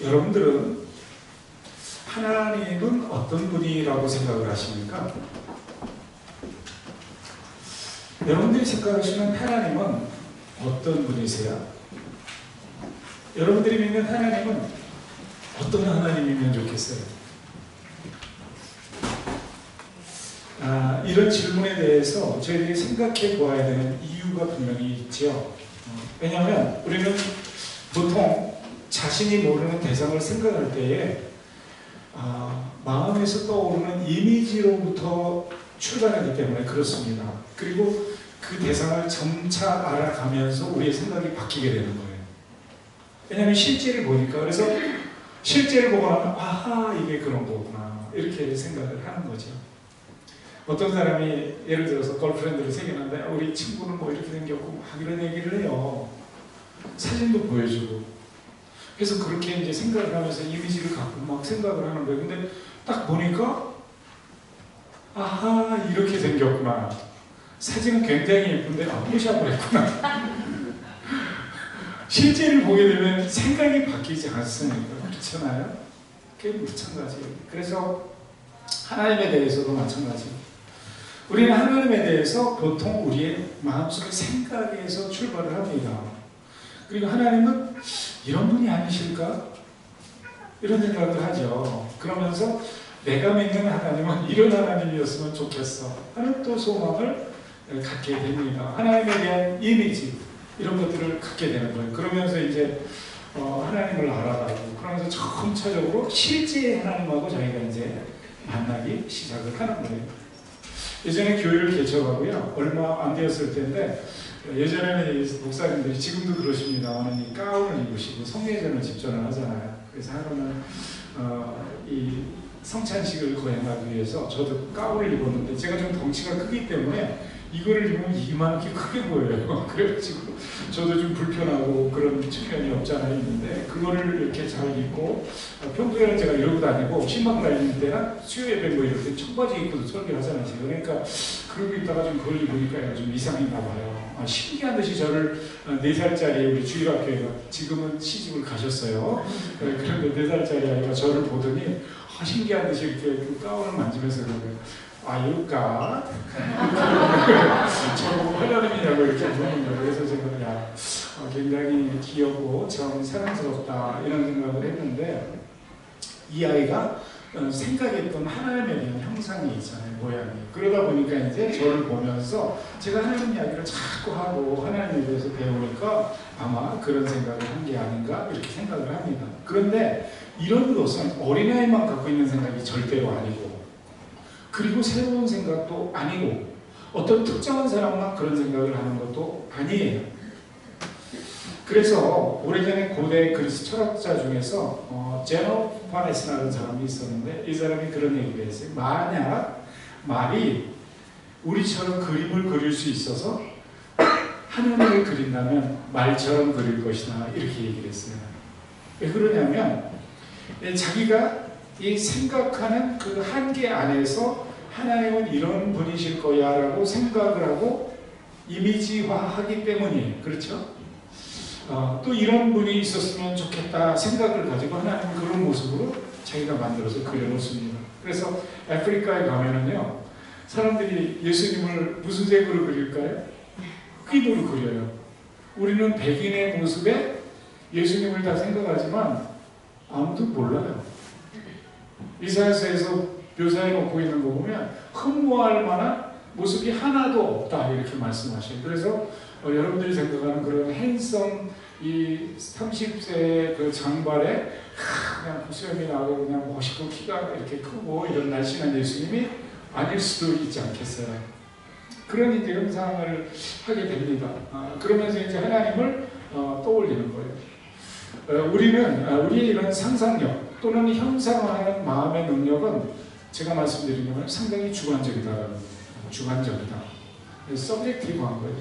여러분들은 하나님은 어떤 분이라고 생각을 하십니까? 여러분들이 생각하시는 하나님은 어떤 분이세요? 여러분들이 믿는 하나님은 어떤 하나님이면 좋겠어요? 이런 질문에 대해서 저희들이 생각해 보아야 되는 이유가 분명히 있죠. 왜냐하면 우리는 보통 자신이 모르는 대상을 생각할 때에 마음에서 떠오르는 이미지로부터 출발하기 때문에 그렇습니다. 그리고 그 대상을 점차 알아가면서 우리의 생각이 바뀌게 되는 거예요. 왜냐하면 실제를 보니까, 그래서 실제를 보고 나면 아하, 이게 그런 거구나, 이렇게 생각을 하는 거죠. 어떤 사람이 예를 들어서 걸프렌드를 생겼는데 우리 친구는 뭐 이렇게 생겼고 막 이런 얘기를 해요. 사진도 보여주고. 그래서 그렇게 이제 생각을 하면서 이미지를 갖고 막 생각을 하는 거예요. 근데 딱 보니까 아하, 이렇게 생겼구나. 사진은 굉장히 예쁜데 포샵을 했구나. 실제를 보게 되면 생각이 바뀌지 않습니까? 그렇잖아요? 그게 마찬가지예요. 그래서 하나님에 대해서도 마찬가지예요. 우리는 하나님에 대해서 보통 우리의 마음속의 생각에서 출발을 합니다. 그리고 하나님은 이런 분이 아니실까? 이런 생각을 하죠. 그러면서 내가 믿는 하나님은 이런 하나님이었으면 좋겠어 하는 또 소망을 갖게 됩니다. 하나님에 대한 이미지, 이런 것들을 갖게 되는 거예요. 그러면서 이제 하나님을 알아가고, 그러면서 점차적으로 실제 하나님하고 저희가 이제 만나기 시작을 하는 거예요. 예전에 교회를 개척하고요, 얼마 안 되었을 텐데, 예전에는 목사님들이 지금도 그러십니다만 이 가운을 입으시고 성례전을 집전을 하잖아요. 그래서 하루는 이 성찬식을 거행하기 위해서 저도 가운을 입었는데, 제가 좀 덩치가 크기 때문에 이거를 입으면 이만하게 크게 보여요. 그래가지고 저도 좀 불편하고 그런 측면이 없잖아요. 있는데 그거를 이렇게 잘 입고, 평소에는 제가 이러고 다니고 신방 다니는 때나 수요 예배 뭐 이럴 때 청바지 입고 설교하잖아요. 그러니까 그러고 있다가 좀 그걸 입으니까 좀 이상했나 봐요. 신기한 듯이 저를 4살짜리 우리 주일학교에 지금은 시집을 가셨어요. 그런데 4살짜리 아이가 저를 보더니 신기한 듯이 이렇게 그 가운을 만지면서 그러고요. 이럴까? 저보고 하려는이냐고 이렇게 묻는 거예요. 그래서 제가 굉장히 귀엽고 참 사랑스럽다 이런 생각을 했는데, 이 아이가 생각했던 하나님에 대한 형상이 있잖아요, 모양이. 그러다 보니까 이제 저를 보면서 제가 하나님 이야기를 자꾸 하고 하나님에 대해서 배우니까 아마 그런 생각을 한 게 아닌가 이렇게 생각을 합니다. 그런데 이런 것은 어린아이만 갖고 있는 생각이 절대로 아니고, 그리고 새로운 생각도 아니고, 어떤 특정한 사람만 그런 생각을 하는 것도 아니에요. 그래서 오래전에 고대 그리스 철학자 중에서 제노파네스라는 사람이 있었는데, 이 사람이 그런 얘기를 했어요. 만약 말이 우리처럼 그림을 그릴 수 있어서 하늘을 그린다면 말처럼 그릴 것이다, 이렇게 얘기를 했어요. 왜 그러냐면 자기가 이 생각하는 그 한계 안에서 하나님은 이런 분이실 거야 라고 생각을 하고 이미지화하기 때문이에요. 그렇죠? 또 이런 분이 있었으면 좋겠다 생각을 가지고 하나님은 그런 모습으로 자기가 만들어서 그려놓습니다. 그래서 아프리카에 가면은요, 사람들이 예수님을 무슨 색으로 그릴까요? 흑인으로 그려요. 우리는 백인의 모습에 예수님을 다 생각하지만 아무도 몰라요. 이사야서에서 묘사해 놓고 있는 거 보면 흠모할 만한 모습이 하나도 없다, 이렇게 말씀하셔요. 그래서 여러분들이 생각하는 그런 핸섬 이 30세의 그 장발에 그냥 수염이 나고 그냥 멋있고 키가 이렇게 크고 이런 날씬한 예수님이 아닐 수도 있지 않겠어요. 그런 이제 형상을 하게 됩니다. 그러면서 이제 하나님을 떠올리는 거예요. 우리의 이런 상상력 또는 형상화하는 마음의 능력은 제가 말씀드린 것은 상당히 주관적이다. 서브젝티브한 거예요.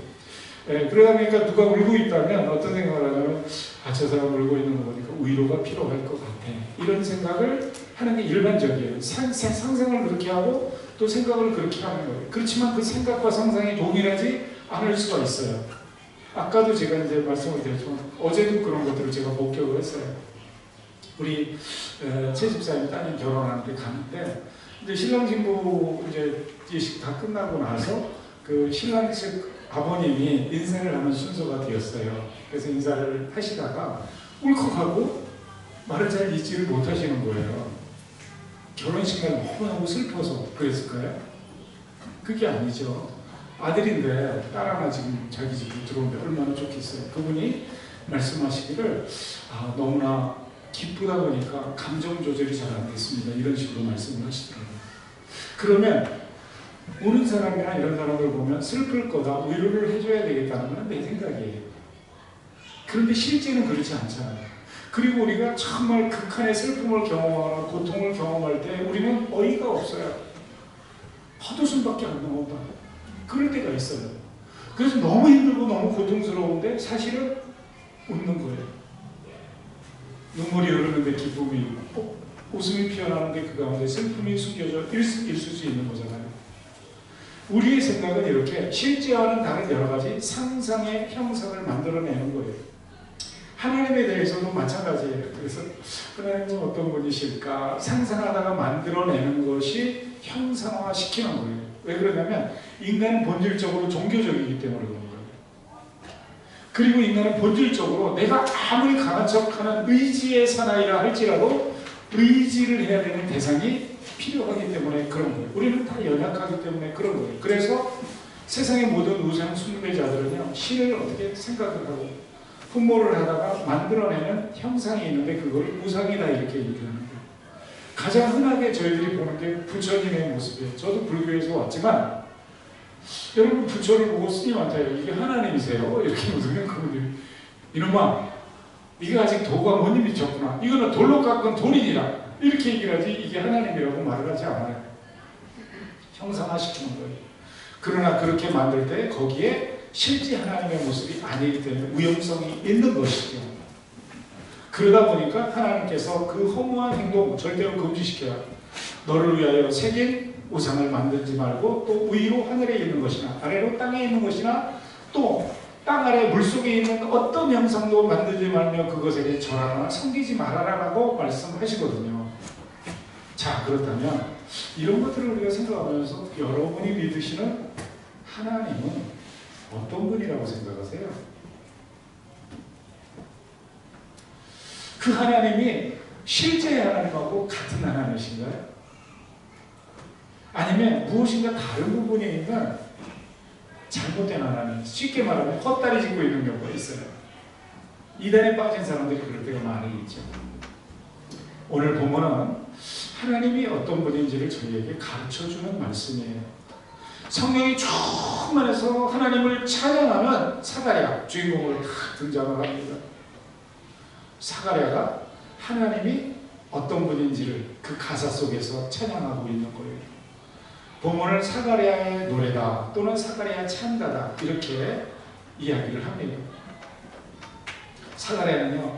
그러다 보니까 누가 울고 있다면 어떤 생각을 하냐면, 저 사람 울고 있는 거 보니까 위로가 필요할 것 같아, 이런 생각을 하는 게 일반적이에요. 상상을 그렇게 하고 또 생각을 그렇게 하는 거예요. 그렇지만 그 생각과 상상이 동일하지 않을 수가 있어요. 아까도 제가 이제 말씀을 드렸지만 어제도 그런 것들을 제가 목격을 했어요. 우리 최 집사님 따님 결혼하는데 갔는데 이제 신랑 신부 이제 예식 다 끝나고 나서 그 신랑 측 아버님이 인사를 하는 순서가 되었어요. 그래서 인사를 하시다가 울컥하고 말을 잘 잊지를 못하시는 거예요. 결혼식 날 너무너무 슬퍼서 그랬을까요? 그게 아니죠. 아들인데 딸 하나 지금 자기 집으로 들어오는데 얼마나 좋겠어요. 그분이 말씀하시기를 너무나 기쁘다 보니까 감정 조절이 잘 안 됐습니다. 이런 식으로 말씀을 하시더라고요. 그러면 우는 사람이나 이런 사람들 보면 슬플 거다, 위로를 해줘야 되겠다는 건 내 생각이에요. 그런데 실제는 그렇지 않잖아요. 그리고 우리가 정말 극한의 슬픔을 경험하거나 고통을 경험할 때 우리는 어이가 없어요. 헛웃음밖에 안 나온다. 그럴 때가 있어요. 그래서 너무 힘들고 너무 고통스러운데 사실은 웃는 거예요. 눈물이 흐르는데 기쁨이 있고 웃음이 피어나는데 그 가운데 슬픔이 숨겨져 있을 수 있는 거잖아요. 우리의 생각은 이렇게 실제와는 다른 여러 가지 상상의 형상을 만들어내는 거예요. 하나님에 대해서도 마찬가지예요. 그래서 하나님은 어떤 분이실까 상상하다가 만들어내는 것이 형상화시키는 거예요. 왜 그러냐면 인간은 본질적으로 종교적이기 때문에 그런 거예요. 그리고 인간은 본질적으로 내가 아무리 강한 척하는 의지의 사나이라 할지라도 의지를 해야 되는 대상이 필요하기 때문에 그런 거예요. 우리는 다 연약하기 때문에 그런 거예요. 그래서 세상의 모든 우상 숭배자들은요, 신을 어떻게 생각을 하고 흠모를 하다가 만들어내는 형상이 있는데 그걸 우상이다 이렇게 얘기하는 거예요. 가장 흔하게 저희들이 보는 게 부처님의 모습이에요. 저도 불교에서 왔지만 여러분 부처를 보고 스님한테 이게 하나님이세요? 이렇게 묻으면 그분들이 이놈아 네가 아직 도가 못 미쳤구나. 이거는 돌로 깎은 돌이니라. 이렇게 얘기를 하지 이게 하나님이라고 말을 하지 않아요. 형상화시키는 거예요. 그러나 그렇게 만들 때 거기에 실제 하나님의 모습이 아니기 때문에 위험성이 있는 것이죠. 그러다 보니까 하나님께서 그 허무한 행동 절대로 금지시켜요. 너를 위하여 새긴 우상을 만들지 말고 또 위로 하늘에 있는 것이나 아래로 땅에 있는 것이나 또 땅 아래 물속에 있는 어떤 형상도 만들지 말며 그것에 절하거나 섬기지 말아라라고 말씀하시거든요. 자, 그렇다면 이런 것들을 우리가 생각하면서 여러분이 믿으시는 하나님은 어떤 분이라고 생각하세요? 그 하나님이 실제 하나님하고 같은 하나님이신가요? 아니면 무엇인가 다른 부분이 있는 잘못된 하나님, 쉽게 말하면 헛다리 짚고 있는 경우가 있어요. 이단에 빠진 사람들이 그럴 때가 많이 있죠. 오늘 본문은 하나님이 어떤 분인지를 저희에게 가르쳐주는 말씀이에요. 성령이 충만해서 하나님을 찬양하는 사가랴 주인공으로 다 등장을 합니다. 사가랴가 하나님이 어떤 분인지를 그 가사 속에서 찬양하고 있는 거예요. 본문을 사가랴의 노래다 또는 사가랴의 찬가다 이렇게 이야기를 합니다. 사가랴는요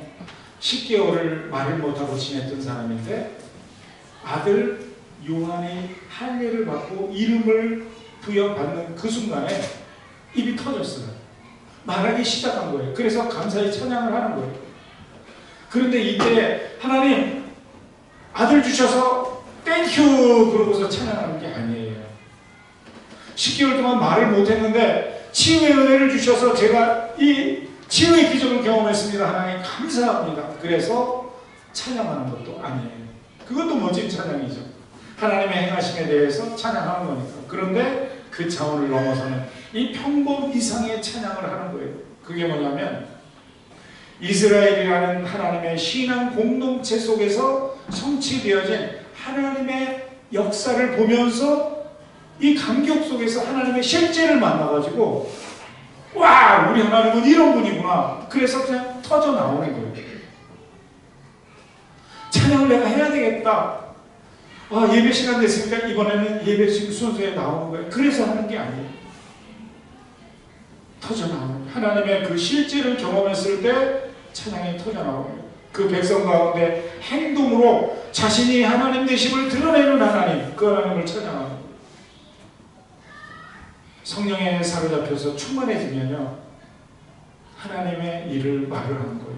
10개월을 말을 못하고 지냈던 사람인데 아들 요한이 할례를 받고 이름을 부여받는 그 순간에 입이 터졌어요. 말하기 시작한 거예요. 그래서 감사히 찬양을 하는 거예요. 그런데 이때 하나님 아들 주셔서 땡큐 그러고서 찬양하는 게 아니에요. 10개월 동안 말을 못했는데 치유의 은혜를 주셔서 제가 이 치유의 기적을 경험했습니다. 하나님 감사합니다. 그래서 찬양하는 것도 아니에요. 그것도 멋진 찬양이죠. 하나님의 행하심에 대해서 찬양하는 거니까. 그런데 그 차원을 넘어서는 이 평범 이상의 찬양을 하는 거예요. 그게 뭐냐면 이스라엘이라는 하나님의 신앙 공동체 속에서 성취되어진 하나님의 역사를 보면서 이 감격 속에서 하나님의 실제를 만나가지고 와 우리 하나님은 이런 분이구나. 그래서 그냥 터져 나오는 거예요. 찬양을 내가 해야 되겠다. 예배 시간 됐으니까 이번에는 예배 순서에 나오는 거예요. 그래서 하는 게 아니에요. 터져 나오는 거예요. 하나님의 그 실제를 경험했을 때 찬양이 터져 나오는 거예요. 그 백성 가운데 행동으로 자신이 하나님 되심을 드러내는 하나님, 그 하나님을 찬양하는 거예요. 성령에 사로잡혀서 충만해지면요 하나님의 일을 말을 하는 거예요.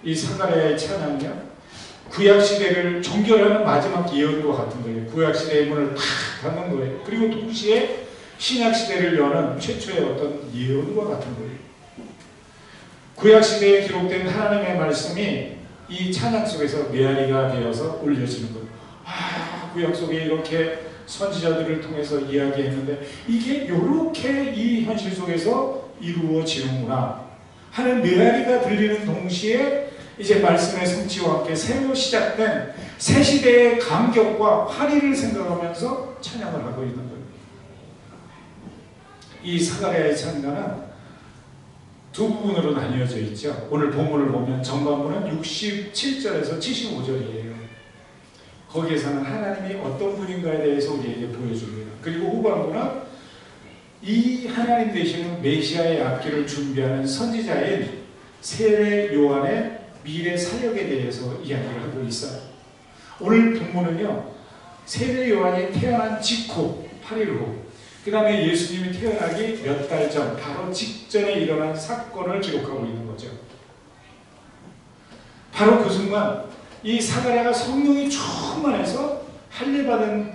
이 사가랴의 찬양이요, 구약시대를 종결하는 마지막 예언과 같은 거예요. 구약시대의 문을 탁 닫는 거예요. 그리고 동시에 신약시대를 여는 최초의 어떤 예언과 같은 거예요. 구약시대에 기록된 하나님의 말씀이 이 찬양 속에서 메아리가 되어서 올려지는 거예요. 구약 속에 이렇게 선지자들을 통해서 이야기했는데 이게 이렇게 이 현실 속에서 이루어지는구나 하는 메아리가 들리는 동시에 이제 말씀의 성취와 함께 새로 시작된 새 시대의 감격과 환희를 생각하면서 찬양을 하고 있는 거예요. 이 사가랴의 찬양은 두 부분으로 나뉘어져 있죠. 오늘 본문을 보면 전반부는 67절에서 75절이에요. 거기에서는 하나님이 어떤 분인가에 대해서 우리에게 보여줍니다. 그리고 후반부는 이 하나님 되시는 메시아의 앞길을 준비하는 선지자인 세례 요한의 미래 사역에 대해서 이야기를 하고 있어요. 오늘 본문은요, 세례 요한이 태어난 직후 8일 후, 그 다음에 예수님이 태어나기 몇 달 전, 바로 직전에 일어난 사건을 기록하고 있는 거죠. 바로 그 순간 이 사가랴가 성령이 충만해서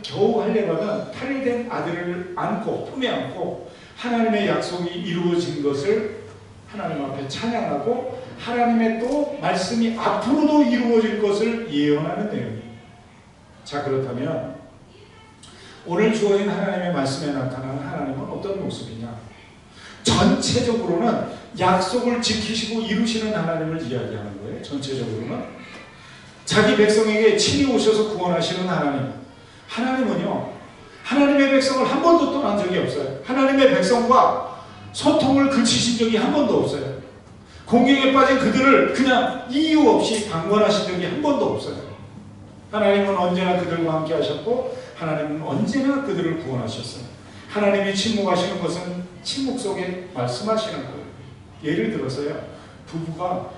겨우 할례받은 8일 된 아들을 안고, 품에 안고 하나님의 약속이 이루어진 것을 하나님 앞에 찬양하고 하나님의 또 말씀이 앞으로도 이루어질 것을 예언하는 내용이에요. 자, 그렇다면 오늘 주어진 하나님의 말씀에 나타나는 하나님은 어떤 모습이냐? 전체적으로는 약속을 지키시고 이루시는 하나님을 이야기하는 거예요. 전체적으로는 자기 백성에게 친히 오셔서 구원하시는 하나님. 하나님은요, 하나님의 백성을 한 번도 떠난 적이 없어요. 하나님의 백성과 소통을 그치신 적이 한 번도 없어요. 공경에 빠진 그들을 그냥 이유 없이 방관하신 적이 한 번도 없어요. 하나님은 언제나 그들과 함께 하셨고 하나님은 언제나 그들을 구원하셨어요. 하나님이 침묵하시는 것은 침묵 속에 말씀하시는 거예요. 예를 들어서요, 부부가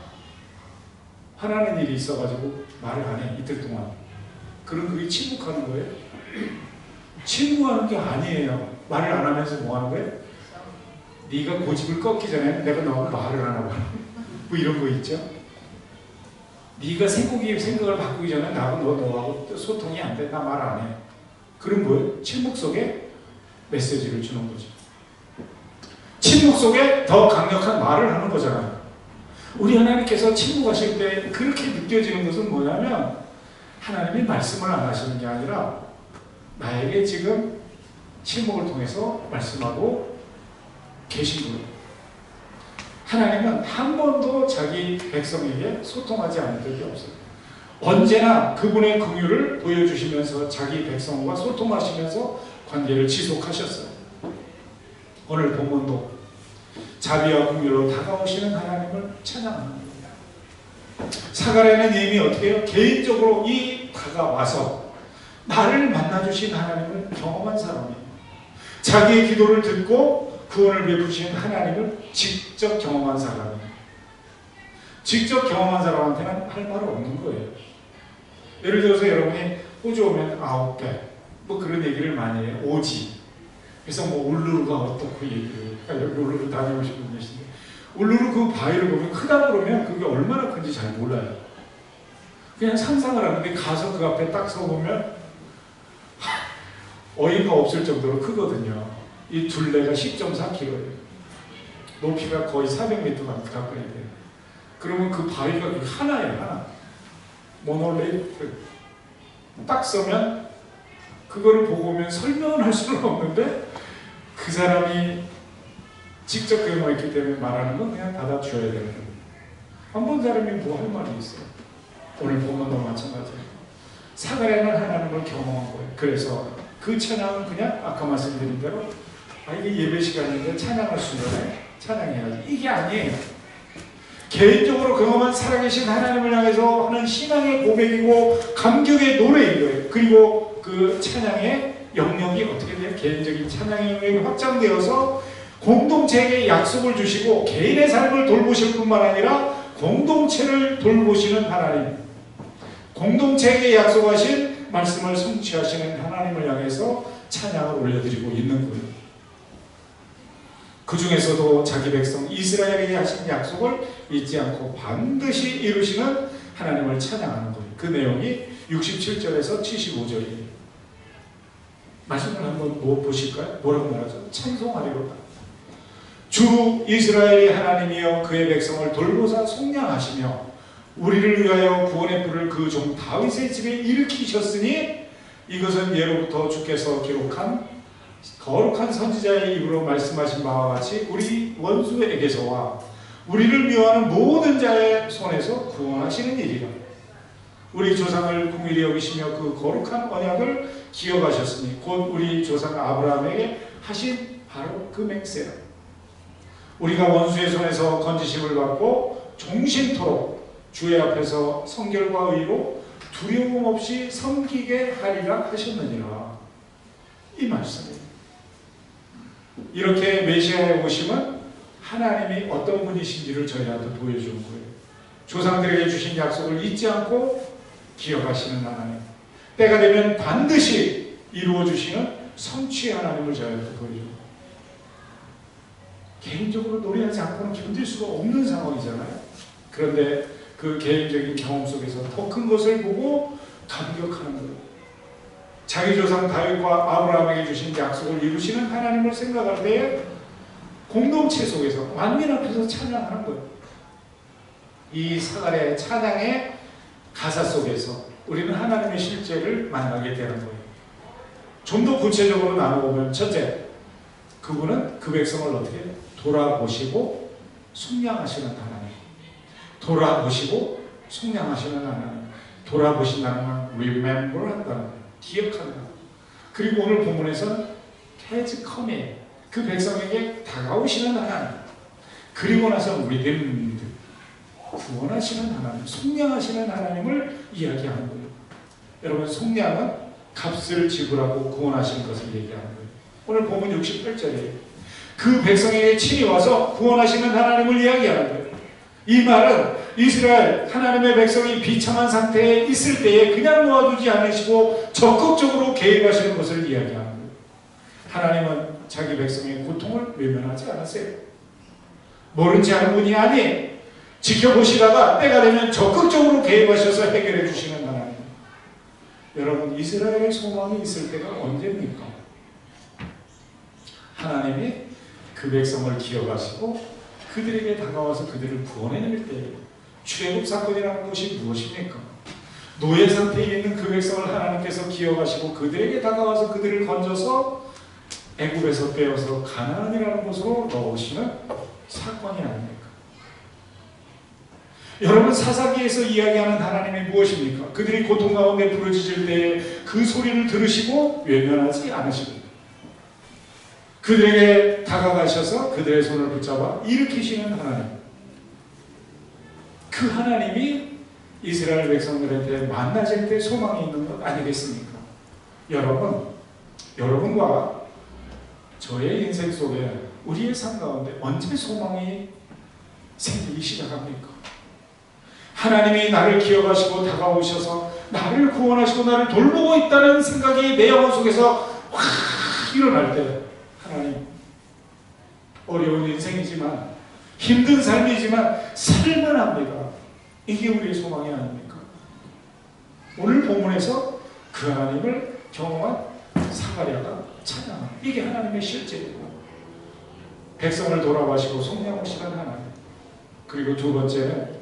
하나는 일이 있어가지고 말을 안 해, 이틀 동안. 그럼 그게 침묵하는 거예요? 침묵하는 게 아니에요. 말을 안 하면서 뭐 하는 거예요? 네가 고집을 꺾기 전에 내가 너하고 말을 안 하고 뭐 이런 거 있죠? 네가 생각을 바꾸기 전에 너하고 소통이 안 돼. 나 말 안 해. 그럼 뭐예요? 침묵 속에 메시지를 주는 거죠. 침묵 속에 더 강력한 말을 하는 거잖아요. 우리 하나님께서 침묵하실 때 그렇게 느껴지는 것은 뭐냐면 하나님이 말씀을 안 하시는 게 아니라 나에게 지금 침묵을 통해서 말씀하고 계신 거예요. 하나님은 한 번도 자기 백성에게 소통하지 않은 적이 없어요. 언제나 그분의 긍휼을 보여주시면서 자기 백성과 소통하시면서 관계를 지속하셨어요. 오늘 본문도 자비와 긍휼로 다가오시는 하나님을 찬양하는 겁니다. 사가랴는 이미 어떻게 해요? 개인적으로 다가와서 나를 만나주신 하나님을 경험한 사람이에요. 자기의 기도를 듣고 구원을 베푸신 하나님을 직접 경험한 사람이에요. 직접 경험한 사람한테는 할 말 없는 거예요. 예를 들어서 여러분이 호주 오면 9배 뭐 그런 얘기를 많이 해요. 오지. 그래서 뭐 울루루가 어떻고 얘기를 여기 울루루 다녀오신 분 계신데 울루루 그 바위를 보면 크다 그러면 그게 얼마나 큰지 잘 몰라요. 그냥 상상을 하는데 가서 그 앞에 딱 서보면 어이가 없을 정도로 크거든요. 이 둘레가 10.4km예요. 높이가 거의 400m 가까이 돼요. 그러면 그 바위가 하나예요, 하나. 모노레일 딱 서면 그거를 보고 오면 설명할 수는 없는데 그 사람이 직접 경험했기 때문에 말하는 건 그냥 받아줘야 되는 거예요. 한 번 사람이 뭐 할 말이 있어요. 오늘 본문도 마찬가지예요. 사가랴는 하나님을 경험한 거예요. 그래서 그 찬양은 그냥 아까 말씀드린 대로 이게 예배 시간인데 찬양할 수 있는 찬양해야지. 이게 아니에요. 개인적으로 경험한 살아계신 하나님을 향해서 하는 신앙의 고백이고 감격의 노래인 거예요. 그리고 그 찬양의 영역이 어떻게 돼요? 개인적인 찬양의 영역이 확장되어서 공동체에게 약속을 주시고 개인의 삶을 돌보실 뿐만 아니라 공동체를 돌보시는 하나님, 공동체에게 약속하신 말씀을 성취하시는 하나님을 향해서 찬양을 올려드리고 있는 거예요. 그 중에서도 자기 백성 이스라엘에게 하신 약속을 잊지 않고 반드시 이루시는 하나님을 찬양하는 거예요. 그 내용이 67절에서 75절이에요. 말씀을 한번 보실까요? 뭐라고 말하죠? 찬송하리로다. 주 이스라엘의 하나님이여 그의 백성을 돌보사 속량하시며 우리를 위하여 구원의 뿔을 그 종 다윗의 집에 일으키셨으니 이것은 예로부터 주께서 기록한 거룩한 선지자의 입으로 말씀하신 바와 같이 우리 원수에게서와 우리를 미워하는 모든 자의 손에서 구원하시는 일이라. 우리 조상을 긍휼히 여기시며 그 거룩한 언약을 기억하셨으니 곧 우리 조상 아브라함에게 하신 바로 그 맹세라. 우리가 원수의 손에서 건지심을 받고 종신토록 주의 앞에서 성결과 의로 두려움 없이 섬기게 하리라 하셨느니라. 이 말씀이에요. 이렇게 메시아에 오시면 하나님이 어떤 분이신지를 저희한테 보여주는 거예요. 조상들에게 주신 약속을 잊지 않고 기억하시는 하나님, 때가 되면 반드시 이루어 주시는 성취의 하나님을 저희한테 보여주는 거예요. 개인적으로 노래하지 않고는 견딜 수가 없는 상황이잖아요. 그런데 그 개인적인 경험 속에서 더 큰 것을 보고 감격하는 거예요. 자기 조상 다윗과 아브라함에게 주신 약속을 이루시는 하나님을 생각할 때에 공동체 속에서 만민 앞에서 찬양하는 거예요. 이 사갈의 찬양의 가사 속에서 우리는 하나님의 실제를 만나게 되는 거예요. 좀 더 구체적으로 나눠보면, 첫째, 그분은 그 백성을 어떻게 돌아보시고 속량하시는 하나님. 돌아보시고 속량하시는 하나님. 돌아보신다는 건 remember 한다는 거예요. 기억한다. 그리고 오늘 본문에서는 has come, 그 백성에게 다가오시는 하나님. 그리고 나서 redeemed, 구원하시는 하나님, 속량하시는 하나님을 이야기하는 거예요. 여러분, 속량은 값을 지불하고 구원하시는 것을 얘기하는 거예요. 오늘 본문 68절이에요. 그 백성에게 친히 와서 구원하시는 하나님을 이야기하는 거예요. 이 말은 이스라엘 하나님의 백성이 비참한 상태에 있을 때에 그냥 놓아두지 않으시고 적극적으로 개입하시는 것을 이야기하는 거예요. 하나님은 자기 백성의 고통을 외면하지 않았어요. 모르지 않은 분이 아니에요. 지켜보시다가 때가 되면 적극적으로 개입하셔서 해결해 주시는 하나님. 여러분, 이스라엘의 소망이 있을 때가 언제입니까? 하나님이 그 백성을 기억하시고 그들에게 다가와서 그들을 구원해낼 때예요. 출애굽 사건이라는 것이 무엇입니까? 노예 상태에 있는 그 백성을 하나님께서 기억하시고 그들에게 다가와서 그들을 건져서 애굽에서 빼어서 가나안이라는 곳으로 넣으시는 사건이 아닙니까? 여러분, 사사기에서 이야기하는 하나님이 무엇입니까? 그들이 고통 가운데 부르짖을 때에 그 소리를 들으시고 외면하지 않으십니다. 그들에게 다가가셔서 그들의 손을 붙잡아 일으키시는 하나님. 그 하나님이 이스라엘 백성들한테 만나질 때 소망이 있는 것 아니겠습니까? 여러분과 저의 인생 속에 우리의 삶 가운데 언제 소망이 생기기 시작합니까? 하나님이 나를 기억하시고 다가오셔서 나를 구원하시고 나를 돌보고 있다는 생각이 내 영혼 속에서 확 일어날 때, 하나님, 어려운 인생이지만 힘든 삶이지만 살만합니다. 이게 우리의 소망이 아닙니까? 오늘 본문에서 그 하나님을 경험한 사가랴가 찬양합니다. 이게 하나님의 실제이고, 백성을 돌아보시고 속량하시는 하나님. 그리고 두 번째는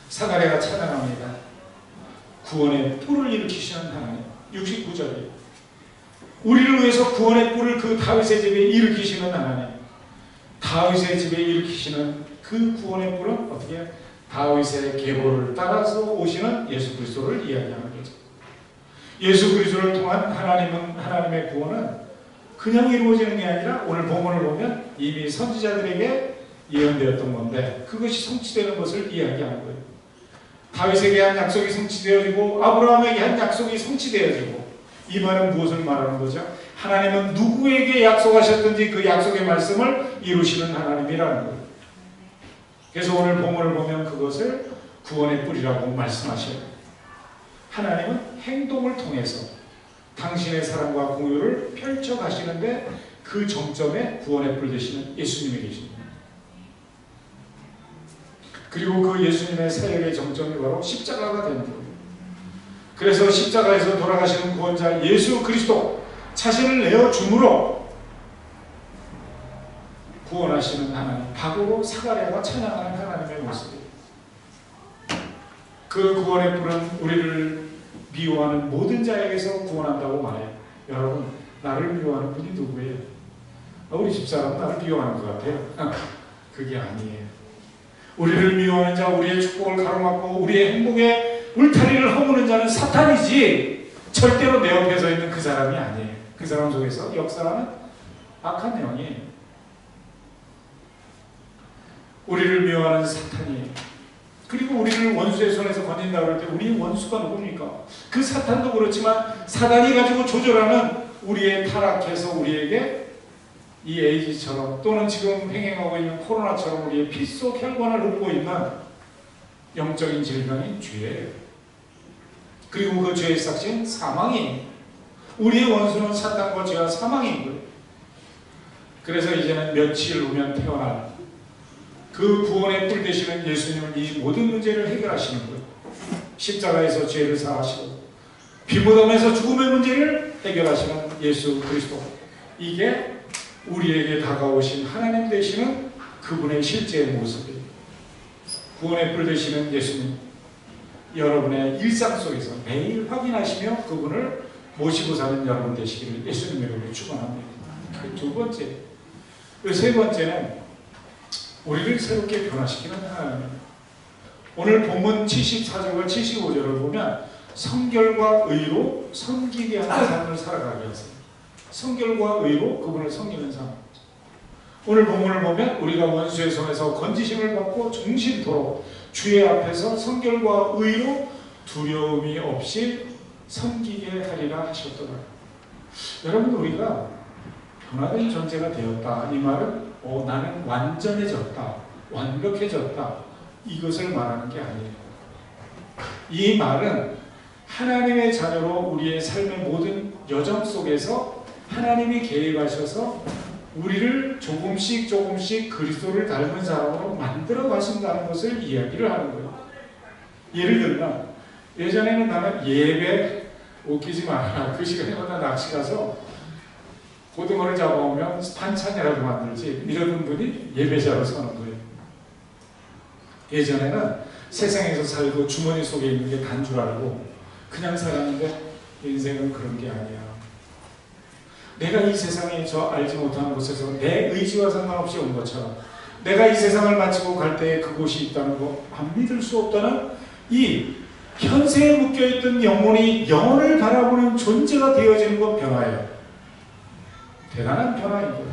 사가랴가 찬양합니다. 구원의 뿔을 일으키시는 하나님. 69절이에요. 우리를 위해서 구원의 뿔을 그 다윗의 집에 일으키시는 하나님. 다윗의 집에 일으키시는 그 구원의 뿔은 어떻게? 다윗의 계보를 따라서 오시는 예수 그리스도를 이야기하는 거죠. 예수 그리스도를 통한 하나님의 구원은 그냥 이루어지는 게 아니라 오늘 본문을 보면 이미 선지자들에게 예언되었던 건데 그것이 성취되는 것을 이야기하는 거예요. 다윗에게 한 약속이 성취되어지고 아브라함에게 한 약속이 성취되어지고, 이 말은 무엇을 말하는 거죠? 하나님은 누구에게 약속하셨든지 그 약속의 말씀을 이루시는 하나님이라는 거예요. 그래서 오늘 본문을 보면 그것을 구원의 뿔이라고 말씀하셔요. 하나님은 행동을 통해서 당신의 사랑과 공유를 펼쳐 가시는데 그 정점에 구원의 뿔 되시는 예수님이 계십니다. 그리고 그 예수님의 사역의 정점이 바로 십자가가 되는 거예요. 그래서 십자가에서 돌아가시는 구원자 예수 그리스도 자신을 내어줌으로 구원하시는 하나님, 박으로 사가랴가 찬양하는 하나님의 모습이에요. 그 구원의 뿔은 우리를 미워하는 모든 자에게서 구원한다고 말해요. 여러분, 나를 미워하는 분이 누구예요? 우리 집사람은 나를 미워하는 것 같아요. 그게 아니에요. 우리를 미워하는 자, 우리의 축복을 가로막고 우리의 행복에 울타리를 허무는 자는 사탄이지 절대로 내 옆에 서 있는 그 사람이 아니에요. 그 사람 속에서 역사하는 악한 영이에요. 우리를 미워하는 사탄이에요. 그리고 우리를 원수의 손에서 건진다고 할 때 우리의 원수가 누굽니까? 그 사탄도 그렇지만 사단이 가지고 조절하는 우리의 타락해서 우리에게 이 에이즈처럼 또는 지금 행행하고 있는 코로나처럼 우리의 피 속 혈관을 흐르고 있는 영적인 질병인 죄예요. 그리고 그 죄의 삭신 사망이에요. 우리의 원수는 사탄과 죄와 사망인 거예요. 그래서 이제는 며칠 후면 태어날 그 구원의 뿔 되시는 예수님은 이 모든 문제를 해결하시는 거예요. 십자가에서 죄를 사하시고 피무덤에서 죽음의 문제를 해결하시는 예수 그리스도. 이게 우리에게 다가오신 하나님 되시는 그분의 실제의 모습이에요. 구원의 뿔 되시는 예수님, 여러분의 일상 속에서 매일 확인하시며 그분을 모시고 사는 여러분 되시기를 예수님의 이름으로 축원합니다. 두 번째, 세 번째는 우리를 새롭게 변화시키는 하나님입니다. 오늘 본문 74절과 75절을 보면 성결과 의로 섬기게 하는 삶을 살아가게 하세요. 성결과 의로 그분을 섬기는 삶. 오늘 본문을 보면 우리가 원수의 손에서 건지심을 받고 종신토록 주의 앞에서 성결과 의로 두려움이 없이 섬기게 하리라 하셨더라. 여러분, 우리가 변화된 존재가 되었다. 이 말은 나는 완전해졌다, 완벽해졌다, 이것을 말하는 게 아니에요. 이 말은 하나님의 자녀로 우리의 삶의 모든 여정 속에서 하나님이 개입하셔서 우리를 조금씩 그리스도를 닮은 사람으로 만들어 가신다는 것을 이야기를 하는 거예요. 예를 들면 예전에는 나는 예배 웃기지 마라, 그 시간에마다 낚시 가서 고등어를 잡아오면 반찬이라도 만들지 이러던 분이 예배자로 서는 거예요. 예전에는 세상에서 살고 주머니 속에 있는 게 단 줄 알고 그냥 살았는데 인생은 그런 게 아니야. 내가 이 세상에 저 알지 못하는 곳에서 내 의지와 상관없이 온 것처럼 내가 이 세상을 마치고 갈 때에 그곳이 있다는 거 안 믿을 수 없다는 이 현세에 묶여있던 영혼이 영혼을 바라보는 존재가 되어지는 건 변화예요. 대단한 변화인 거예요.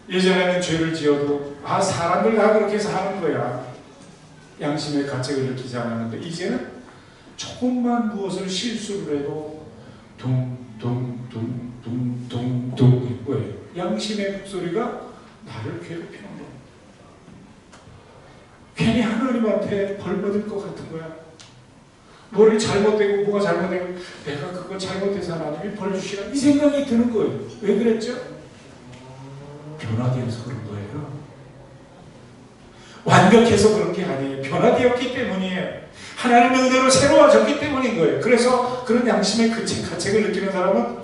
예전에는 죄를 지어도 사람들 다 그렇게 해서 하는 거야. 양심의 가책을 느끼지 않았는데 이제는 조금만 무엇을 실수를 해도 둥둥둥둥둥둥 거예요. 양심의 목소리가 나를 괴롭히는 거예요. 괜히 하나님한테 벌 받을 것 같은 거야. 뭐를 잘못되고 뭐가 잘못되고 내가 그거 잘못해서 하나님이 벌 주시라 이 생각이 드는 거예요. 왜 그랬죠? 변화되어서 그런 거예요. 완벽해서 그런 게 아니에요. 변화되었기 때문이에요. 하나님의 은혜로 새로워졌기 때문인 거예요. 그래서 그런 양심의 가책을 느끼는 사람은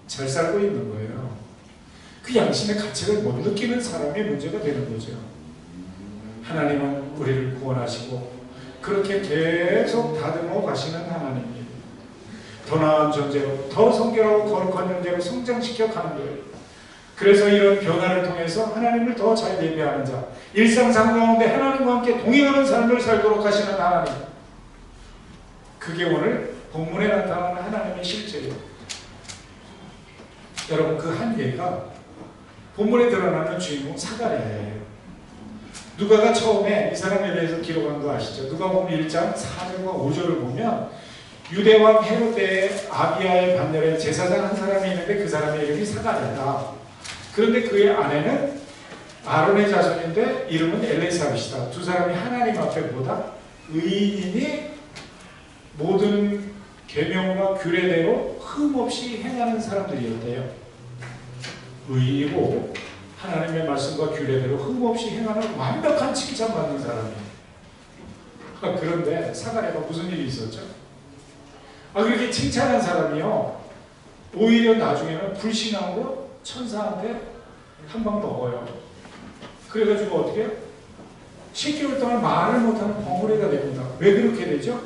잘 살고 있는 거예요. 그 양심의 가책을 못 느끼는 사람의 문제가 되는 거죠. 하나님은 우리를 구원하시고 그렇게 계속 다듬어 가시는 하나님입니다. 더 나은 존재로, 더 성결하고 거룩한 존재로 성장시켜 가는 거예요. 그래서 이런 변화를 통해서 하나님을 더 잘 예배하는 자, 일상생활 가운데 하나님과 함께 동행하는 삶을 살도록 하시는 하나님, 그게 오늘 본문에 나타나는 하나님의 실제예요. 여러분, 그 한 예가 본문에 드러나는 주인공 사가랴예요. 누가가 처음에 이 사람에 대해서 기록한 거 아시죠? 누가복음 1장 4절과 5절을 보면 유대왕 헤롯의 아비야의 반열에 제사장 한 사람이 있는데 그 사람의 이름이 사가랴다. 그런데 그의 아내는 아론의 자손인데 이름은 엘레사벳이다. 두 사람이 하나님 앞에 보다 의인이니 모든 계명과 규례대로 흠없이 행하는 사람들이었대요. 의로 하나님의 말씀과 규례대로 흠없이 행하는 완벽한 칭찬받는 사람이에요. 그런데 사가랴가 무슨 일이 있었죠? 그렇게 칭찬한 사람이요, 오히려 나중에는 불신앙으로 천사한테 한 방 먹어요. 그래가지고 어떻게 해요? 10개월 동안 말을 못하는 벙어리가 됩니다. 왜 그렇게 되죠?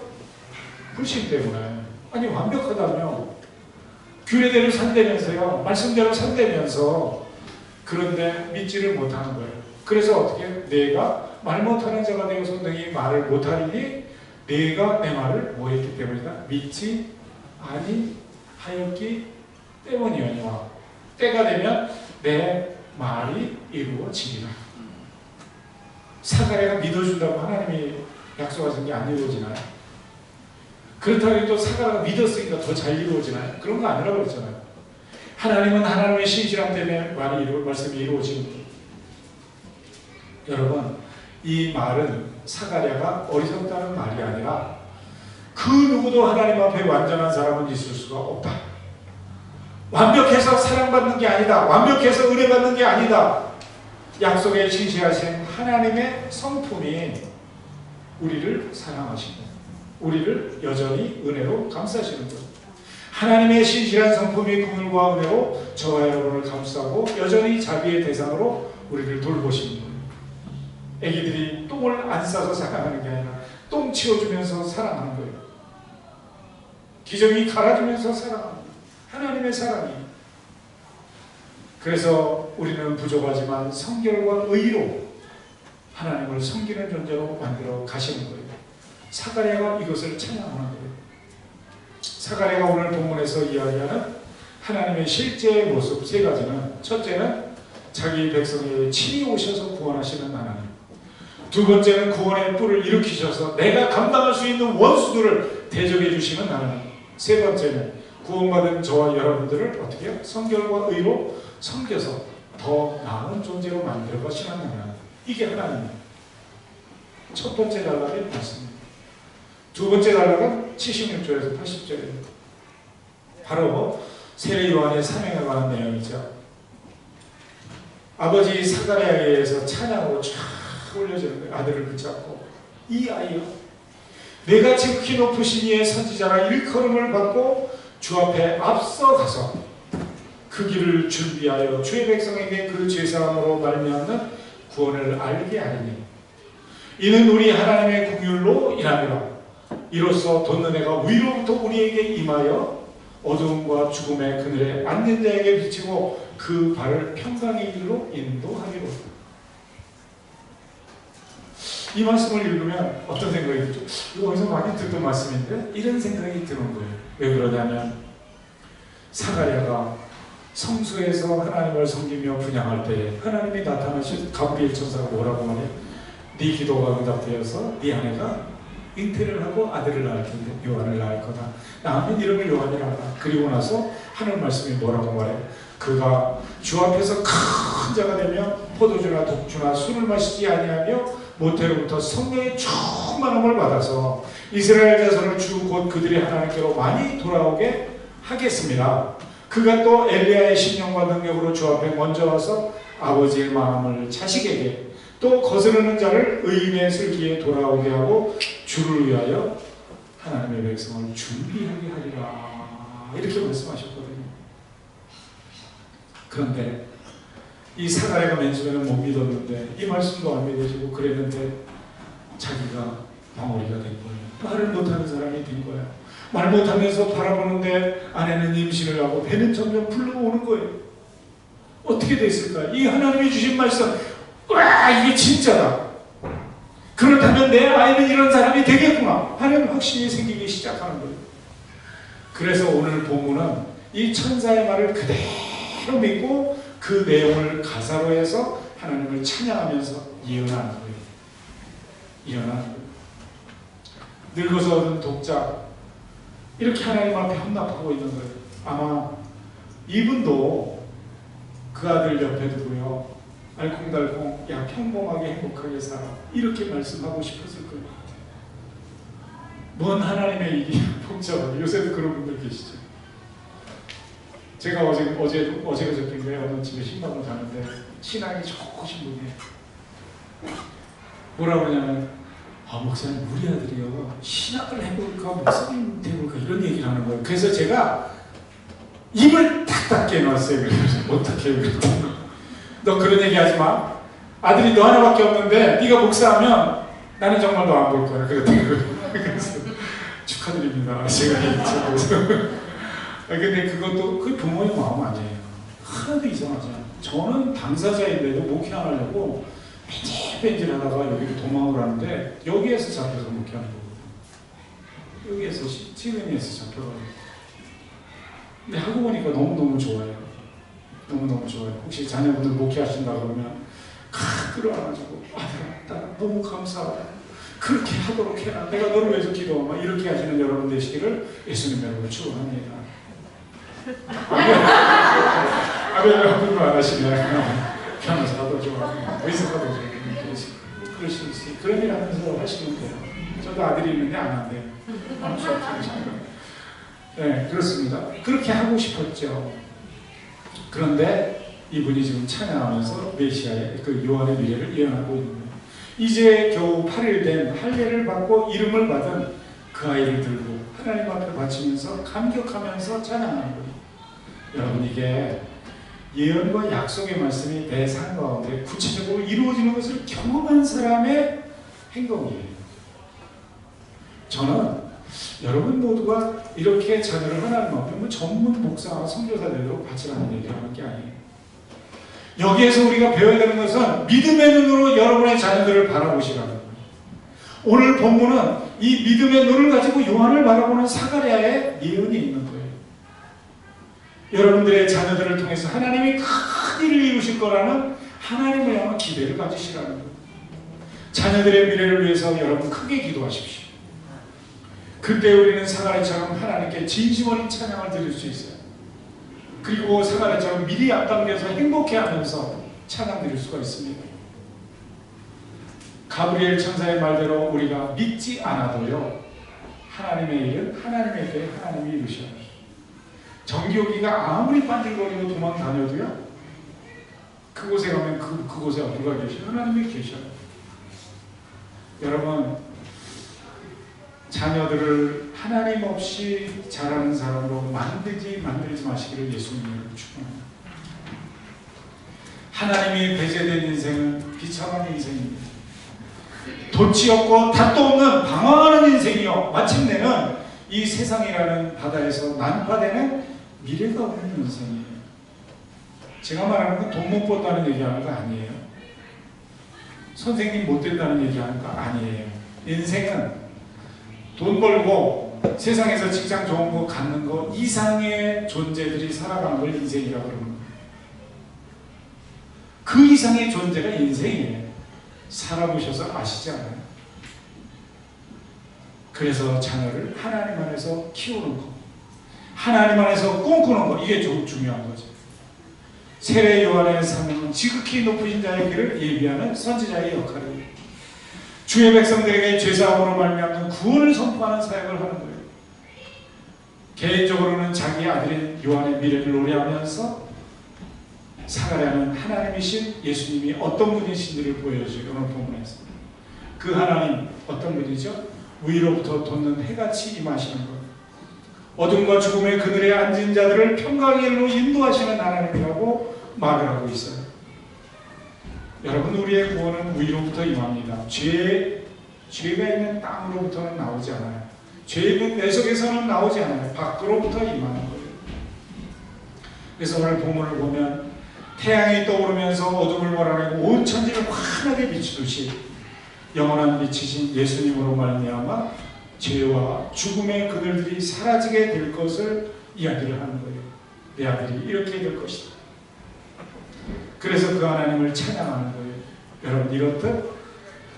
불신 때문에. 아니, 완벽하다며 규례대로 산다면서요, 말씀대로 산다면서, 그런데 믿지를 못하는 거예요. 그래서 어떻게 해요? 내가 말 못하는 자가 되어서 너희 말을 못하리니 내가 내 말을 뭐했기 때문이다? 믿지 아니하였기 때문이오니와 때가 되면 내 말이 이루어지리라. 사가랴가 믿어준다고 하나님이 약속하신 게 안 이루어지나요? 그렇다고 해도 사가랴가 믿었으니까 더 잘 이루어지나요? 그런 거 아니라고 그랬잖아요. 하나님은 하나님의 신실함 때문에 말씀이 이루어지는 거예요. 여러분, 이 말은 사가랴가 어리석다는 말이 아니라 그 누구도 하나님 앞에 완전한 사람은 있을 수가 없다. 완벽해서 사랑받는 게 아니다. 완벽해서 은혜받는 게 아니다. 약속에 신실하신 하나님의 성품이 우리를 사랑하시고 우리를 여전히 은혜로 감싸시는 것. 하나님의 신실한 성품이 긍휼과 은혜로 저와 여러분을 감싸고 여전히 자비의 대상으로 우리를 돌보시는 거예요. 애기들이 똥을 안 싸서 사랑하는 게 아니라 똥 치워주면서 사랑하는 거예요. 기저귀 갈아주면서 사랑하는 거예요. 하나님의 사랑이. 그래서 우리는 부족하지만 성결과 의로 하나님을 섬기는 존재로 만들어 가시는 거예요. 사가랴가 이것을 찬양하는 거예요. 사가랴가 오늘 본문에서 이야기하는 하나님의 실제 모습 세 가지는, 첫째는 자기 백성에게 친히 오셔서 구원하시는 하나님, 두 번째는 구원의 뿔을 일으키셔서 내가 감당할 수 있는 원수들을 대적해 주시는 하나님, 세 번째는 구원받은 저와 여러분들을 어떻게 해요? 성결과 의로 섬겨서 더 나은 존재로 만들어 가시는 하나님. 이게 하나님이에요. 첫 번째 단락이 맞습니다. 두 번째 단락은 76절에서 80절입니다. 바로 세례 요한의 사명에 관한 내용이죠. 아버지 사가랴에 의해서 찬양으로 쫙 올려지는 거예요. 아들을 붙잡고, 이 아이요, 내가 지극히 높으신 이의 선지자라 일컬음을 받고 주 앞에 앞서가서 그 길을 준비하여 주의 백성에게 그 죄사함으로 말미암는 구원을 알게 하리니 이는 우리 하나님의 긍휼로 인함이라. 이로써 돋는 해가 위로부터 우리에게 임하여 어두움과 죽음의 그늘에 앉는 자에게 비치고 그 발을 평강의 길로 인도하리로다. 이 말씀을 읽으면 어떤 생각이 들죠? 이거 어디서 많이 듣던 말씀인데 이런 생각이 드는 거예요. 왜 그러냐면 사가랴가 성수에서 하나님을 섬기며 분양할 때 하나님이 나타나신 가브리엘 천사가 뭐라고 말해요? 네 기도가 응답되어서 네 아내가 잉태를 하고 아들을 낳을 텐데 요한을 낳을 거다. 낳으면 이름을 요한이라 하라. 그리고 나서 하는 말씀이 뭐라고 말해요? 그가 주 앞에서 큰 자가 되며 포도주나 독주나 술을 마시지 아니하며 모태로부터 성령의 충만함을 받아서 이스라엘 자손을 주 곧 그들이 하나님께로 많이 돌아오게 하겠습니다. 그가 또 엘리야의 신령과 능력으로 주 앞에 먼저 와서 아버지의 마음을 자식에게 또 거스르는 자를 의인의 슬기에 돌아오게 하고 주를 위하여 하나님의 백성을 준비하게 하리라. 이렇게 말씀하셨거든요. 그런데 이 사가랴가 맨 처음에는 못 믿었는데 이 말씀도 안 믿어지고 그랬는데 자기가 벙어리가 된 거예요. 말을 못하는 사람이 된 거야. 말 못하면서 바라보는데 아내는 임신을 하고 배는 점점 불러오는 거예요. 어떻게 됐을까? 이 하나님이 주신 말씀, 와, 이게 진짜다. 그렇다면 내 아이는 이런 사람이 되겠구나 하는 확신이 생기기 시작하는 거예요. 그래서 오늘 본문은 이 천사의 말을 그대로 믿고 그 내용을 가사로 해서 하나님을 찬양하면서 예언하는 거예요. 예언하는 거예요. 늙어서 얻은 독자, 이렇게 하나님 앞에 헌납하고 있는 거예요. 아마 이분도 그 아들 옆에 두고요, 알콩달콩, 야, 평범하게 행복하게 살아, 이렇게 말씀하고 싶었을 거예요. 뭔 하나님의 일이 복잡하게. 요새도 그런 분들 계시죠. 제가 어제가 저께인데 어느 집에 신방을 가는데 신앙이 좋으신 분이 뭐라고 하냐면 목사님 우리 아들이요 신학을 해볼까 목사님 해볼까 이런 얘기를 하는 거예요. 그래서 제가 입을 탁 깨놨어요. 그래서 어떻게 해요? 너 그런 얘기 하지 마. 아들이 너 하나밖에 없는데 네가 목사하면 나는 정말 너 안 볼 거야. 그랬더라고요. 그래서 축하드립니다. 제가 얘기했죠. 근데 그것도 그 부모의 마음 아니에요. 하나도 이상하잖아요. 저는 당사자인데도 목회하려고 뺀질뺀질 하다가 여기로 도망을 하는데 여기에서 잡혀서 목회하는 거거든요. 여기에서 지금에서 잡혀가지고. 근데 하고 보니까 너무너무 좋아요. 너무너무 좋아요. 혹시 자녀분들 목회하신다 그러면 끌어안아주고 아들아 너무 감사하다. 그렇게 하도록 해라. 내가 너를 위해서 기도하마. 이렇게 하시는 여러분 되시기를 예수님 이름으로 축원합니다. 아벨 한분도 안 하시면 피아노 하도 좋아하고 의사도 좋아하고 그러실 수 있어요. 그런 일 하면서 하시면 돼요. 저도 아들이 있는데 안 한대요. 네, 그렇습니다. 그렇게 하고 싶었죠. 그런데 이분이 지금 찬양하면서 메시아의 그 요한의 미래를 예언하고 있는 거예요. 이제 겨우 8일 된 할례를 받고 이름을 받은 그 아이를 들고 하나님 앞에 바치면서 감격하면서 찬양하는 거예요. 여러분 이게 예언과 약속의 말씀이 내 삶 가운데 구체적으로 이루어지는 것을 경험한 사람의 행동이에요. 저는 여러분 모두가 이렇게 자녀를 하나님 앞에 전문 목사와 선교사 되도록 바치라는 얘기를 하는 게 아니에요. 여기에서 우리가 배워야 되는 것은 믿음의 눈으로 여러분의 자녀들을 바라보시라는 거예요. 오늘 본문은 이 믿음의 눈을 가지고 요한을 바라보는 사가랴의 예언이 있는 거예요. 여러분들의 자녀들을 통해서 하나님이 큰 일을 이루실 거라는 하나님을 향한 기대를 가지시라는 거예요. 자녀들의 미래를 위해서 여러분 크게 기도하십시오. 그때 우리는 사가랴처럼 하나님께 진심 어린 찬양을 드릴 수 있어요. 그리고 사가랴처럼 미리 앞당겨서 행복해하면서 찬양 드릴 수가 있습니다. 가브리엘 천사의 말대로 우리가 믿지 않아도요 하나님의 일은 하나님에게 하나님이 이루셔요. 정기호기가 아무리 반질거리고 도망 다녀도요 그곳에 가면 그곳에 누가 계셔요? 하나님이 계셔요. 여러분 자녀들을 하나님 없이 자라는 사람으로 만들지 마시기를 예수님으로 축원합니다. 하나님이 배제된 인생은 비참한 인생입니다. 돛이 없고 닷도 없는 방황하는 인생이요 마침내는 이 세상이라는 바다에서 난파되는 미래가 없는 인생이에요. 제가 말하는 건 돈 못 벌다는 얘기하는 거 아니에요. 선생님 못 된다는 얘기하는 거 아니에요. 인생은 돈 벌고 세상에서 직장 좋은 거 갖는 거 이상의 존재들이 살아가는 걸 인생이라고 그러는 거예요. 그 이상의 존재가 인생이에요. 살아보셔서 아시지 않아요? 그래서 자녀를 하나님 안에서 키우는 거, 하나님 안에서 꿈꾸는 거, 이게 중요한 거죠. 세례 요한의 사명은 지극히 높으신 자의 길을 예비하는 선지자의 역할이에요. 주의 백성들에게 죄사함으로 말미암는 구원을 선포하는 사역을 하는 거예요. 개인적으로는 자기 아들인 요한의 미래를 노래하면서 사가랴는 하나님이신 예수님이 어떤 분이신지를 보여주고 오늘 본문에서 그 하나님 어떤 분이죠? 위로부터 돋는 해같이 임하시는 것, 어둠과 죽음의 그늘에 앉은 자들을 평강의 길로 인도하시는 하나님이라고 말을 하고 있어요. 여러분 우리의 구원은 위로부터 임합니다. 죄가 있는 땅으로부터는 나오지 않아요. 죄 있는 내 속에서는 나오지 않아요. 밖으로부터 임하는 거예요. 그래서 오늘 본문을 보면 태양이 떠오르면서 어둠을 몰아내고 온 천지를 환하게 비추듯이 영원한 빛이신 예수님으로 말미암아 죄와 죽음의 그늘들이 사라지게 될 것을 이야기를 하는 거예요. 내 아들이 이렇게 될 것이다. 그래서 그 하나님을 찬양하는 거예요. 여러분 이렇듯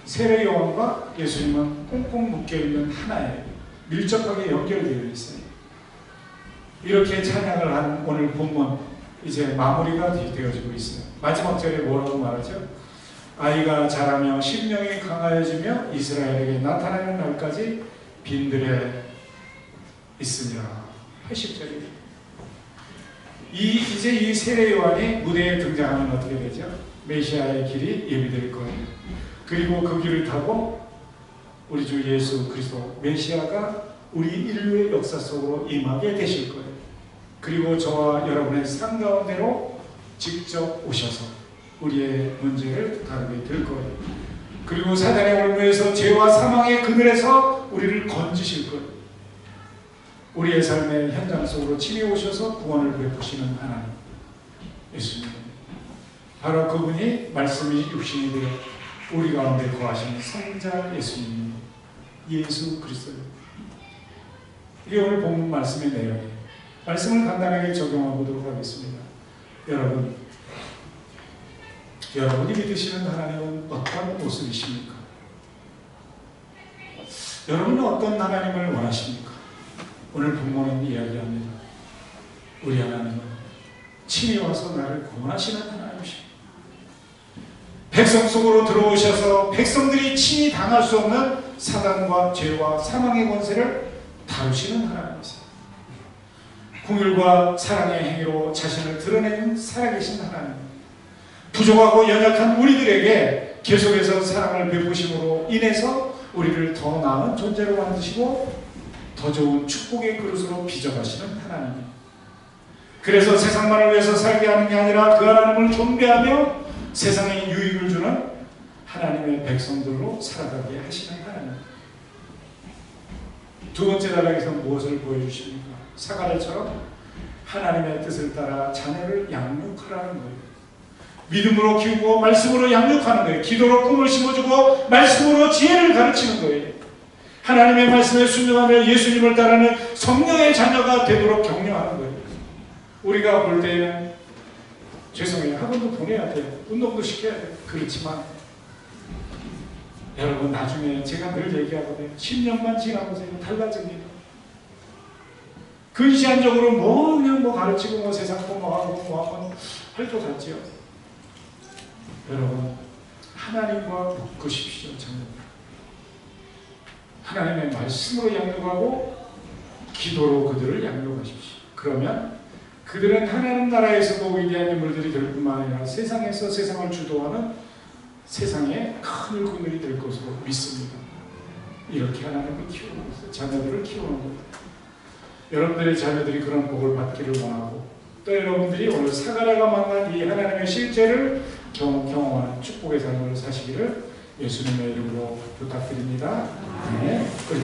세례 요한과 예수님은 꽁꽁 묶여있는 하나예요. 밀접하게 연결되어 있어요. 이렇게 찬양을 한 오늘 본문 이제 마무리가 되어지고 있어요. 마지막 절에 뭐라고 말하죠? 아이가 자라며 심령이 강하여지며 이스라엘에게 나타나는 날까지 빈들에 있으리라. 80절이에요. 이제 이 세례 요한이 무대에 등장하면 어떻게 되죠? 메시아의 길이 예비될 거예요. 그리고 그 길을 타고 우리 주 예수 그리스도 메시아가 우리 인류의 역사 속으로 임하게 되실 거예요. 그리고 저와 여러분의 삶 가운데로 직접 오셔서 우리의 문제를 다루게 될 거예요. 그리고 사단의 올무에서 죄와 사망의 그늘에서 우리를 건지실 거예요. 우리의 삶의 현장 속으로 침입오셔서 구원을 베푸시는 하나님 예수님, 바로 그분이 말씀이 육신이 되어 우리 가운데 거하시는 성자 예수님, 예수 그리스도입니다. 이게 오늘 본문 말씀의 내용이에요. 말씀을 간단하게 적용해 보도록 하겠습니다. 여러분이 믿으시는 하나님은 어떤 모습이십니까? 여러분은 어떤 하나님을 원하십니까? 오늘 본문은 이야기합니다. 우리 하나님은 친히 와서 나를 구원하시는 하나님이십니다. 백성 속으로 들어오셔서 백성들이 친히 당할 수 없는 사단과 죄와 사망의 권세를 다루시는 하나님이세요. 긍휼과 사랑의 행위로 자신을 드러내는 살아계신 하나님, 부족하고 연약한 우리들에게 계속해서 사랑을 베푸심으로 인해서 우리를 더 나은 존재로 만드시고 더 좋은 축복의 그릇으로 빚어가시는 하나님. 그래서 세상만을 위해서 살게 하는 게 아니라 그 하나님을 존귀하며 세상에 유익을 주는 하나님의 백성들로 살아가게 하시는 하나님. 두 번째 단락에서 무엇을 보여주십니까? 사가랴처럼 하나님의 뜻을 따라 자녀를 양육하라는 거예요. 믿음으로 키우고 말씀으로 양육하는 거예요. 기도로 꿈을 심어주고 말씀으로 지혜를 가르치는 거예요. 하나님의 말씀에 순종하며 예수님을 따르는 성령의 자녀가 되도록 격려하는 거예요. 우리가 볼 때에는 죄송해요. 학원도 보내야 돼요. 운동도 시켜야 돼요. 그렇지만 여러분 나중에 제가 늘 얘기하거든요. 10년만 지나보세요. 달라집니다. 근시안적으로 그냥 가르치고 세상 공부하고 할 것 같지요. 여러분 하나님과 묶으십시오. 자녀들. 하나님의 말씀으로 양육하고 기도로 그들을 양육하십시오. 그러면 그들은 하나님 나라에서도 위대한 인물들이 될 뿐만 아니라 세상에서 세상을 주도하는 세상의 큰 일꾼들이 될 것으로 믿습니다. 이렇게 하나님을 키우는 것을, 자녀들을 키우는 것. 여러분들의 자녀들이 그런 복을 받기를 원하고 또 여러분들이 오늘 사가랴가 만난 이 하나님의 실제를 경험하는 축복의 삶을 사시기를 예수님의 이름으로 부탁드립니다. 네.